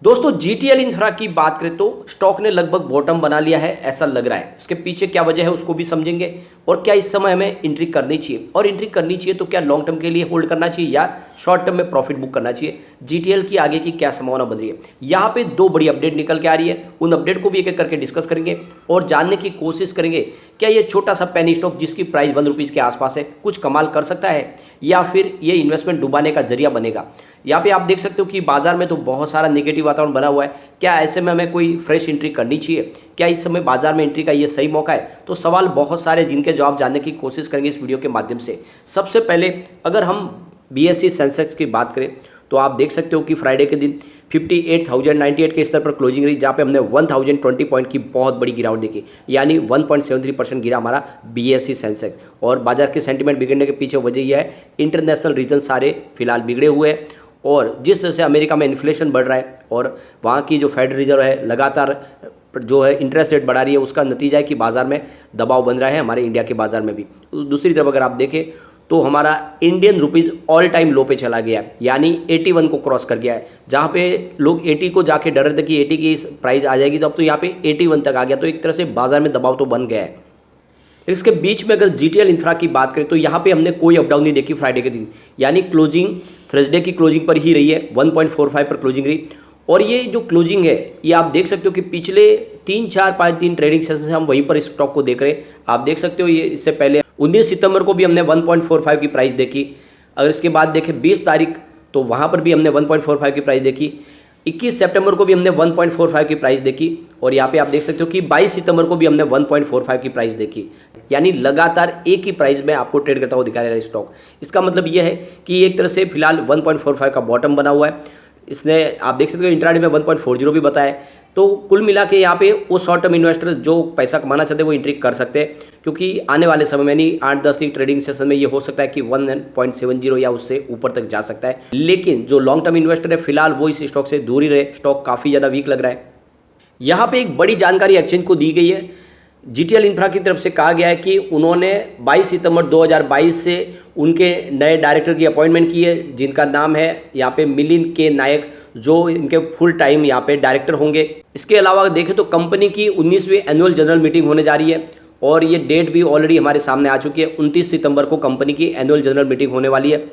दोस्तों GTL infra की बात करें तो स्टॉक ने लगभग बॉटम बना लिया है ऐसा लग रहा है। इसके पीछे क्या वजह है उसको भी समझेंगे और क्या इस समय हमें एंट्री करनी चाहिए, और एंट्री करनी चाहिए तो क्या लॉन्ग टर्म के लिए होल्ड करना चाहिए या शॉर्ट टर्म में प्रॉफिट बुक करना चाहिए। जीटीएल की आगे की क्या संभावना बन रही है, यहाँ पे दो बड़ी अपडेट निकल के आ रही है। उन अपडेट को भी एक एक करके डिस्कस करेंगे और जानने की कोशिश करेंगे क्या ये छोटा सा पेनी स्टॉक जिसकी प्राइस ₹1 के आसपास है कुछ कमाल कर सकता है या फिर ये इन्वेस्टमेंट डुबाने का जरिया बनेगा। यहाँ पे आप देख सकते हो कि बाजार में तो बहुत सारा नेगेटिव वातावरण बना हुआ है। क्या ऐसे में हमें कोई फ्रेश एंट्री करनी चाहिए, क्या इस समय बाजार में एंट्री का ये सही मौका है? तो सवाल बहुत सारे जिनके जवाब जानने की कोशिश करेंगे इस वीडियो के माध्यम से। सबसे पहले अगर हम बीएसई सेंसेक्स की बात करें तो आप देख सकते हो कि फ्राइडे के दिन 58,098 के स्तर पर क्लोजिंग रही, जहाँ पे हमने 1020 पॉइंट की बहुत बड़ी गिरावट देखी, यानी 1.73% गिरा हमारा बीएसई सेंसेक्स। और बाजार के सेंटीमेंट बिगड़ने के पीछे वजह यह है इंटरनेशनल रीजन सारे फिलहाल बिगड़े हुए हैं और जिस तरह से अमेरिका में इन्फ्लेशन बढ़ रहा है और वहाँ की जो फेडरल रिजर्व है लगातार जो है इंटरेस्ट रेट बढ़ा रही है, उसका नतीजा है कि बाजार में दबाव बन रहा है, हमारे इंडिया के बाजार में भी। दूसरी तरफ अगर आप देखें तो हमारा इंडियन रुपीज़ ऑल टाइम लो पे चला गया है, यानी 81 को क्रॉस कर गया है। जहाँ पे लोग 80 को जाके डर रहे थे कि 80 की प्राइस आ जाएगी, तो अब तो यहाँ पे 81 तक आ गया। तो एक तरह से बाजार में दबाव तो बन गया है। इसके बीच में अगर जीटीएल इंफ्रा की बात करें तो यहाँ पे हमने कोई अपडाउन नहीं देखी फ्राइडे के दिन, यानी क्लोजिंग थर्सडे की क्लोजिंग पर ही रही है, 1.45 पर क्लोजिंग रही। और ये जो क्लोजिंग है ये आप देख सकते हो कि पिछले 3-4-5 दिन ट्रेडिंग सेशन से हम वहीं पर इस स्टॉक को देख रहे हैं। आप देख सकते हो ये इससे पहले 19 सितंबर को भी हमने 1.45 की प्राइस देखी। अगर इसके बाद देखें 20 तारीख तो वहाँ पर भी हमने 1.45 की प्राइस देखी। 21 सितंबर को भी हमने 1.45 की प्राइस देखी और यहाँ पे आप देख सकते हो कि 22 सितंबर को भी हमने 1.45 की प्राइस देखी, यानी लगातार एक ही प्राइस में आपको ट्रेड करता हुआ दिखा रहा है स्टॉक। इसका मतलब यह है कि एक तरह से फिलहाल 1.45 का बॉटम बना हुआ है। इसने आप देख सकते हो इंट्राडे में 1.40 भी बताया। तो कुल मिला के यहाँ पे वो शॉर्ट टर्म इन्वेस्टर जो पैसा कमाना चाहते हैं वो एंट्री कर सकते हैं, क्योंकि आने वाले समय में यानी 8-10 दिन ट्रेडिंग सेशन में ये हो सकता है कि 1.70 या उससे ऊपर तक जा सकता है। लेकिन जो लॉन्ग टर्म इन्वेस्टर है फिलहाल वो इस स्टॉक से दूर ही रहे, स्टॉक काफ़ी ज़्यादा वीक लग रहा है। यहाँ पे एक बड़ी जानकारी एक्सचेंज को दी गई है। जीटीएल इंफ्रा की तरफ से कहा गया है कि उन्होंने 22 सितंबर 2022 से उनके नए डायरेक्टर की अपॉइंटमेंट की है, जिनका नाम है यहाँ पे मिलिंद के नायक, जो इनके फुल टाइम यहाँ पे डायरेक्टर होंगे। इसके अलावा देखें तो कंपनी की 19वीं एनुअल जनरल मीटिंग होने जा रही है और ये डेट भी ऑलरेडी हमारे सामने आ चुकी है। 29 सितंबर को कंपनी की एनुअल जनरल मीटिंग होने वाली है।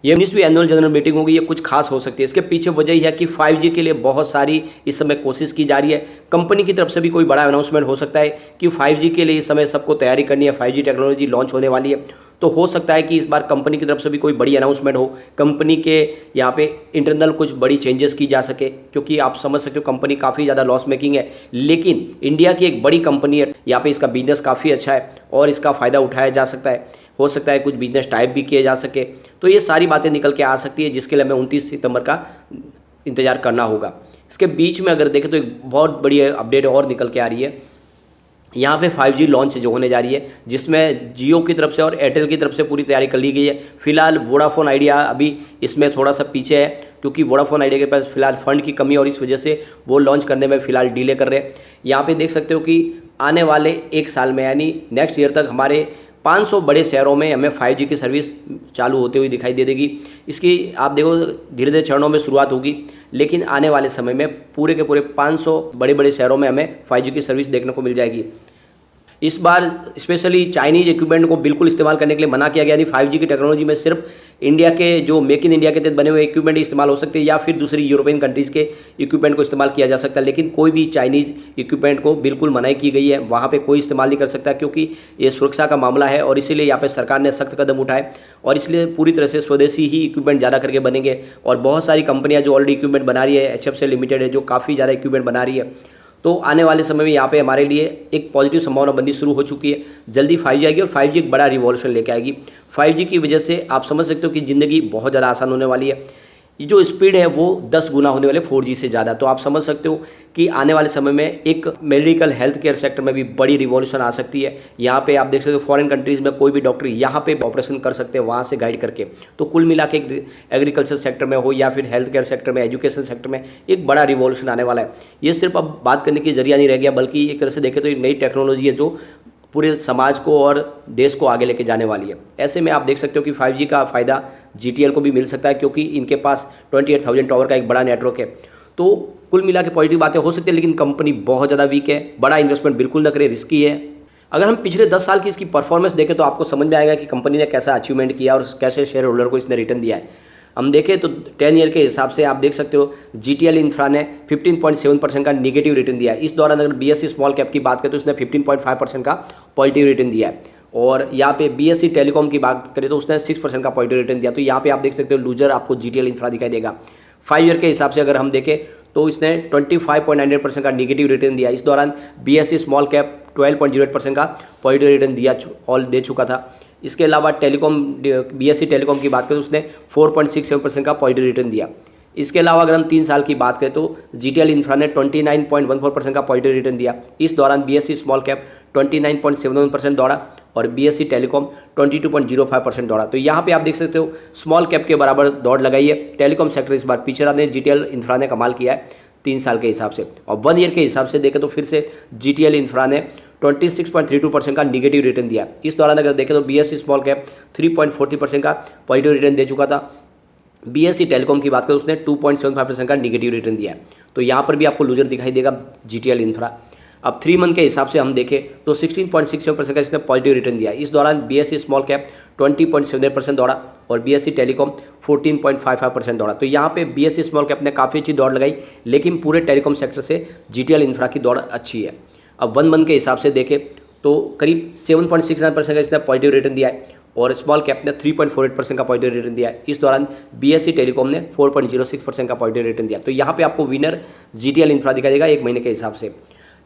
ये 19वीं एनुअल जनरल मीटिंग होगी, ये कुछ खास हो सकती है। इसके पीछे वजह यह है कि 5G के लिए बहुत सारी इस समय कोशिश की जा रही है। कंपनी की तरफ से भी कोई बड़ा अनाउंसमेंट हो सकता है कि 5G के लिए इस समय सबको तैयारी करनी है, 5G टेक्नोलॉजी लॉन्च होने वाली है। तो हो सकता है कि इस बार कंपनी की तरफ से भी कोई बड़ी अनाउंसमेंट हो, कंपनी के यहाँ पे इंटरनल कुछ बड़ी चेंजेस की जा सके, क्योंकि आप समझ सकते हो कंपनी काफ़ी ज़्यादा लॉस मेकिंग है। लेकिन इंडिया की एक बड़ी कंपनी है, यहाँ पे इसका बिजनेस काफ़ी अच्छा है और इसका फ़ायदा उठाया जा सकता है। हो सकता है कुछ बिजनेस टाइप भी किए जा सके। तो ये सारी बातें निकल के आ सकती है, जिसके लिए हमें 29 सितंबर का इंतजार करना होगा। इसके बीच में अगर देखें तो एक बहुत बड़ी अपडेट और निकल के आ रही है। यहाँ पे 5G लॉन्च जो होने जा रही है, जिसमें जियो की तरफ से और एयरटेल की तरफ से पूरी तैयारी कर ली गई है। फिलहाल वोडाफोन आइडिया अभी इसमें थोड़ा सा पीछे है, क्योंकि वोडाफोन आइडिया के पास फिलहाल फंड की कमी है और इस वजह से वो लॉन्च करने में फिलहाल डिले कर रहे हैं। यहाँ पे देख सकते हो कि आने वाले 1 साल में यानी नेक्स्ट ईयर तक हमारे 500 बड़े शहरों में हमें 5G की सर्विस चालू होते हुए दिखाई दे देगी। इसकी आप देखो धीरे धीरे चरणों में शुरुआत होगी, लेकिन आने वाले समय में पूरे के पूरे 500 बड़े बड़े शहरों में हमें 5G की सर्विस देखने को मिल जाएगी। इस बार स्पेशली चाइनीज इक्विपमेंट को बिल्कुल इस्तेमाल करने के लिए मना किया गया, यानी 5G की टेक्नोलॉजी में सिर्फ इंडिया के जो मेक इन इंडिया के तहत बने हुए इक्विपमेंट इस्तेमाल हो सकते हैं या फिर दूसरी यूरोपियन कंट्रीज़ के इक्विपमेंट को इस्तेमाल किया जा सकता है। लेकिन कोई भी चाइनीज़ इक्विपमेंट को बिल्कुल मनाही की गई है, वहाँ पे कोई इस्तेमाल नहीं कर सकता, क्योंकि ये सुरक्षा का मामला है और इसीलिए यहाँ पर सरकार ने सख्त कदम उठाए और इसलिए पूरी तरह से स्वदेशी ही इक्विपमेंट ज़्यादा करके बनेंगे। और बहुत सारी कंपनियाँ जो ऑलरेडी इक्विपमेंट बना रही है, HFCL लिमिटेड है जो काफ़ी ज़्यादा इक्विपमेंट बना रही है। तो आने वाले समय में यहाँ पे हमारे लिए एक पॉजिटिव संभावना बननी शुरू हो चुकी है। जल्दी 5G आएगी और 5G एक बड़ा रिवॉल्यूशन लेके आएगी। 5G की वजह से आप समझ सकते हो कि ज़िंदगी बहुत ज़्यादा आसान होने वाली है। ये जो स्पीड है वो 10 गुना होने वाले 4G से ज़्यादा। तो आप समझ सकते हो कि आने वाले समय में एक मेडिकल हेल्थ केयर सेक्टर में भी बड़ी रिवॉल्यूशन आ सकती है। यहाँ पे आप देख सकते हो फॉरेन कंट्रीज़ में कोई भी डॉक्टर यहाँ पे ऑपरेशन कर सकते हैं वहाँ से गाइड करके। तो कुल मिला के एग्रीकल्चर सेक्टर में हो या फिर हेल्थ केयर सेक्टर में, एजुकेशन सेक्टर में एक बड़ा रिवॉल्यूशन आने वाला है। ये सिर्फ अब बात करने की जरिया नहीं रह गया, बल्कि एक तरह से देखें तो एक नई टेक्नोलॉजी है जो पूरे समाज को और देश को आगे लेके जाने वाली है। ऐसे में आप देख सकते हो कि 5G का फ़ायदा जीटीएल को भी मिल सकता है, क्योंकि इनके पास 28,000 टावर का एक बड़ा नेटवर्क है। तो कुल मिला के पॉजिटिव बातें हो सकती है, लेकिन कंपनी बहुत ज़्यादा वीक है, बड़ा इन्वेस्टमेंट बिल्कुल न करें, रिस्की है। अगर हम पिछले 10 साल की इसकी परफॉर्मेंस देखें तो आपको समझ में आएगा कि कंपनी ने कैसा अचीवमेंट किया और कैसे शेयर होल्डर को इसने रिटर्न दिया है। हम देखें तो 10 ईयर के हिसाब से आप देख सकते हो जीटीएल इंफ्रा ने 15.7% का निगेटिव रिटर्न दिया है। इस दौरान अगर बीएससी स्मॉल कैप की बात करें तो उसने 15.5% का पॉजिटिव रिटर्न दिया है। और यहाँ पे बीएससी टेलीकॉम की बात करें तो उसने 6% का पॉजिटिव रिटर्न दिया। तो यहाँ पे आप देख सकते हो लूजर आपको जीटीएल इंफ्रा दिखाई देगा। 5 ईयर के हिसाब से अगर हम देखें तो इसने 25.98% का निगेटिव रिटर्न दिया। इस दौरान बीएससी स्मॉल कैप 12.08% का पॉजिटिव रिटर्न दे चुका था। इसके अलावा टेलीकॉम बीएससी टेलीकॉम की बात करें तो उसने 4.67% का पॉजिटिव रिटर्न दिया। इसके अलावा अगर हम 3 साल की बात करें तो जीटीएल इंफ्रा ने 29.14% का पॉजिटिव रिटर्न दिया। इस दौरान बीएससी स्मॉल कैप 29.71% दौड़ा और बीएससी टेलीकॉम 22.05% दौड़ा। तो यहाँ पे आप देख सकते हो स्मॉल कैप के बराबर दौड़ लगाई है। टेलीकॉम सेक्टर इस बार पीछे रहा है, जीटीएल इंफ्रा ने कमाल किया है 3 साल के हिसाब से। और 1 ईयर के हिसाब से देखें तो फिर से जीटीएल इंफ्रा ने 26.32% का निगेटिव रिटर्न दिया। इस दौरान अगर देखें तो बीएससी स्मॉल कैप 3.43% का पॉजिटिव रिटर्न दे चुका था। बीएससी टेलीकॉम की बात करें उसने 2.75% का निगेटिव रिटर्न दिया है। तो यहाँ पर भी आपको लूजर दिखाई देगा जीटीएल इंफ्रा। अब 3 मंथ के हिसाब से हम देखें तो 16.67% का इसने पॉजिटिव रिटर्न दिया। इस दौरान बीएससी स्मॉल कैप 20.78% दौड़ा और बीएससी टेलीकॉम 14.55% दौड़ा। तो यहाँ पे बीएससी स्मॉल कैप ने काफ़ी अच्छी दौड़ लगाई, लेकिन पूरे टेलीकॉम सेक्टर से जीटीएल इंफ्रा की दौड़ अच्छी है। अब 1 मंथ के हिसाब से देखें तो करीब 7.69% का इसने पॉजिटिव रिटर्न दिया है और स्मॉल कैप ने 3.48% का पॉजिटिव रिटर्न दिया है। इस दौरान बीएससी टेलीकॉम ने 4.06% का पॉजिटिव रिटर्न दिया। तो यहाँ पे आपको विनर जीटीएल इंफ्रा दिखाई देगा 1 महीने के हिसाब से।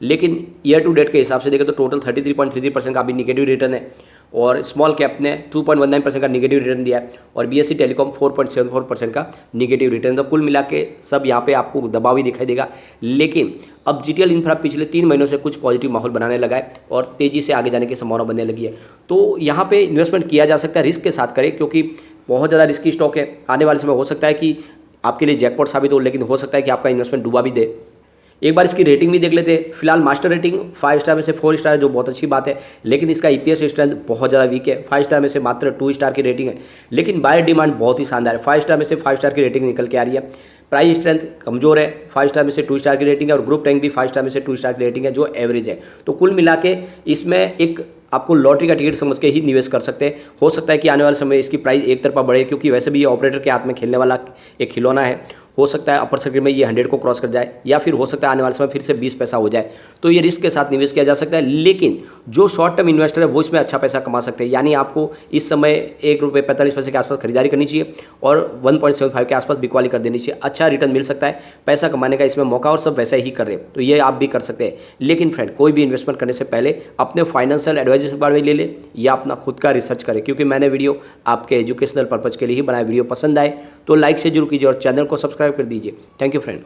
लेकिन ईयर टू डेट के हिसाब से देखें तो टोटल 33.33% का अभी निगेटिव रिटर्न है और स्मॉल कैप ने 2.19% का निगेटिव रिटर्न दिया है और बीएससी टेलीकॉम 4.74% का निगेटिव रिटर्न। तो कुल मिला के सब यहाँ पे आपको दबाव ही दिखाई देगा। लेकिन अब जीटीएल इंफ्रा पिछले 3 महीनों से कुछ पॉजिटिव माहौल बनाने लगा है और तेज़ी से आगे जाने की संभावना बनने लगी है। तो यहाँ पे इन्वेस्टमेंट किया जा सकता है, रिस्क के साथ करें, क्योंकि बहुत ज़्यादा रिस्की स्टॉक है। आने वाले समय हो सकता है कि आपके लिए जैकपॉट साबित हो, लेकिन हो सकता है कि आपका इन्वेस्टमेंट डुबा भी दे। एक बार इसकी रेटिंग भी देख लेते हैं। फिलहाल मास्टर रेटिंग 5 स्टार में से 4 स्टार है, जो बहुत अच्छी बात है, लेकिन इसका ईपीएस स्ट्रेंथ बहुत ज़्यादा वीक है। 5 स्टार में से मात्र 2 स्टार की रेटिंग है, लेकिन बायर डिमांड बहुत ही शानदार है। 5 स्टार में से 5 स्टार की रेटिंग निकल के आ रही है। प्राइस स्ट्रेंथ कमजोर है, 5 स्टार में से 2 स्टार की रेटिंग है और ग्रुप रैंक भी 5 स्टार में से 2 स्टार की रेटिंग है, जो एवरेज है। तो कुल मिला के इसमें एक आपको लॉटरी का टिकट समझ के ही निवेश कर सकते हैं। हो सकता है कि आने वाले समय इसकी प्राइस एक तरफा बढ़े, क्योंकि वैसे भी ये ऑपरेटर के हाथ में खेलने वाला एक खिलौना है। हो सकता है अपर सर्किट में ये 100 को क्रॉस कर जाए, या फिर हो सकता है आने वाले समय फिर से 20 पैसा हो जाए। तो ये रिस्क के साथ निवेश किया जा सकता है, लेकिन जो शॉर्ट टर्म इन्वेस्टर है वो इसमें अच्छा पैसा कमा सकते हैं। यानी आपको इस समय ₹1.45 के आसपास खरीदारी करनी चाहिए और 1.75 के आसपास बिकवाली कर देनी चाहिए। अच्छा रिटर्न मिल सकता है, पैसा कमाने का इसमें मौका, और सब वैसा ही कर रहे हैं, तो ये आप भी कर सकते हैं। लेकिन फ्रेंड, कोई भी इन्वेस्टमेंट करने से पहले अपने फाइनेंशियल एडवाइजर के बारे में ले ले या अपना खुद का रिसर्च करें, क्योंकि मैंने वीडियो आपके एजुकेशनल पर्पज़ के लिए ही बनाया। वीडियो पसंद आए तो लाइक से जरूर कीजिए और चैनल को सब्सक्राइब कर दीजिए। Thank you friend.